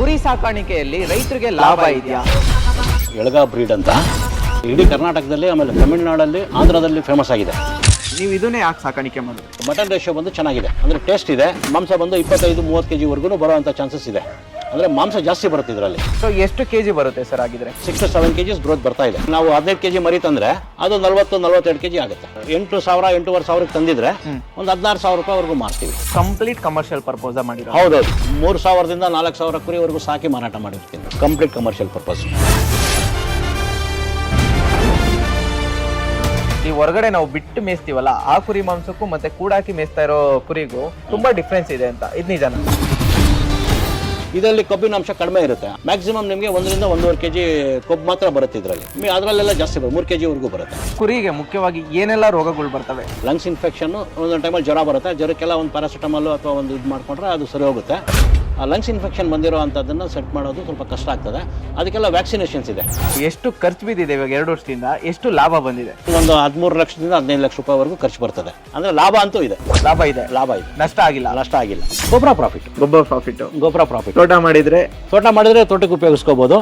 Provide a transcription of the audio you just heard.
ಕುರಿ ಸಾಕಾಣಿಕೆಯಲ್ಲಿ ರೈತರಿಗೆ ಲಾಭ ಇದೆಯಾ? ಎಳಗಾ ಬ್ರೀಡ್ ಅಂತ ಇಡೀ ಕರ್ನಾಟಕದಲ್ಲಿ, ಆಮೇಲೆ ತಮಿಳುನಾಡಲ್ಲಿ, ಆಂಧ್ರದಲ್ಲಿ ಫೇಮಸ್ ಆಗಿದೆ. ನೀವು ಇದನ್ನೇ ಯಾಕೆ ಸಾಕಾಣಿಕೆ ಮಾಡೋದು? ಮಟನ್ ರೇಷಿಯೋ ಬಂದು ಚೆನ್ನಾಗಿದೆ, ಅಂದರೆ ಟೇಸ್ಟ್ ಇದೆ. ಮಾಂಸ ಬಂದು 25-30 kg ಬರುವಂಥ ಚಾನ್ಸಸ್ ಇದೆ. ಅಂದರೆ ಮಾಂಸ ಜಾಸ್ತಿ ಬರುತ್ತೆ ಇದರಲ್ಲಿ. ಸೊ ಎಷ್ಟು ಕೆಜಿ ಬರುತ್ತೆ ಸರ್ ಆಗಿದ್ರೆ? 6 to 7 kg ಗ್ರೋತ್ ಬರ್ತಾ ಇದೆ. ನಾವು 15 kg ಮರಿ ತಂದ್ರೆ ಅದು 40-42 kg ಆಗುತ್ತೆ. 8,000-8,500 ತಂದಿದ್ರೆ ಒಂದು 16,000 ರೂಪಾಯಿವರೆಗೂ ಮಾರ್ತೀವಿ. ಕಂಪ್ಲೀಟ್ ಕಮರ್ಷಿಯಲ್ ಪರ್ಪೋಸ್ ಮಾಡಿರೋ? ಹೌದೌದು, 3,000ದಿಂದ 4,000 ಕುರಿವರೆಗೂ ಸಾಕಿ ಮಾರಾಟ ಮಾಡಿರ್ತೀನಿ. Complete commercial purpose. ಈ ಹೊರಗಡೆ ನಾವು ಬಿಟ್ಟು ಮೇಯಿಸ್ತೀವಲ್ಲ, ಆ ಕುರಿ ಮಾಂಸಕ್ಕೂ ಮತ್ತೆ ಕೂಡಾಕಿ ಮೇಯಿಸ್ತಾ ಇರೋ ಕುರಿಗೂ ತುಂಬಾ ಡಿಫ್ರೆನ್ಸ್ ಇದೆ ಅಂತ, ಇದು ನಿಜಾನ? ಇದರಲ್ಲಿ ಕೊಬ್ಬಿನ ಅಂಶ ಕಡಿಮೆ ಇರುತ್ತೆ. ಮ್ಯಾಕ್ಸಿಮಮ್ ನಿಮಗೆ 1-1.5 kg ಕೊಬ್ಬು ಮಾತ್ರ ಬರುತ್ತೆ ಇದರಲ್ಲಿ. ಅದರಲ್ಲೆಲ್ಲ ಜಾಸ್ತಿ ಬರುತ್ತೆ, 3 kg ವರೆಗೂ ಬರುತ್ತೆ. ಕುರಿಗೆ ಮುಖ್ಯವಾಗಿ ಏನೆಲ್ಲ ರೋಗಗಳು ಬರ್ತವೆ? ಲಂಗ್ಸ್ ಇನ್ಫೆಕ್ಷನ್, ಒಂದೊಂದು ಟೈಮಲ್ಲಿ ಜ್ವರ ಬರುತ್ತೆ. ಜ್ವರಕ್ಕೆಲ್ಲ ಒಂದು ಪ್ಯಾರಾಸಿಟಮಾಲ್ ಅಥವಾ ಒಂದು ಇದು ಮಾಡ್ಕೊಂಡ್ರೆ ಅದು ಸರಿ ಹೋಗುತ್ತೆ. ಆ ಲಂಗ್ಸ್ ಇನ್ಫೆಕ್ಷನ್ ಬಂದಿರೋ ಅಂಥದ್ದನ್ನು ಸೆಟ್ ಮಾಡೋದು ಸ್ವಲ್ಪ ಕಷ್ಟ ಆಗ್ತದೆ. ಅದಕ್ಕೆಲ್ಲ ವ್ಯಾಕ್ಸಿನೇಷನ್ಸ್ ಇದೆ. ಎಷ್ಟು ಖರ್ಚು ಬಿದ್ದಿದೆ ಇವಾಗ 2 ವರ್ಷದಿಂದ? ಎಷ್ಟು ಲಾಭ ಬಂದಿದೆ? ಒಂದು 13 ಲಕ್ಷದಿಂದ 15 ಲಕ್ಷ ರೂಪಾಯಿವರೆಗೂ ಖರ್ಚು ಬರ್ತದೆ. ಅಂದರೆ ಲಾಭ ಅಂತೂ ಇದೆ. ಲಾಭ ಇದೆ. ನಷ್ಟ ಆಗಿಲ್ಲ? ನಷ್ಟ ಆಗಿಲ್ಲ. ಗೊಬ್ಬರ ಪ್ರಾಫಿಟ್. ಗೊಬ್ಬರ ಪ್ರಾಫಿಟ್. ಗೊಬ್ಬರ ಪ್ರಾಫಿಟ್. ತೋಟ ಮಾಡಿದ್ರೆ ತೋಟಕ್ಕೆ ಉಪಯೋಗಿಸ್ಕೋಬಹುದು.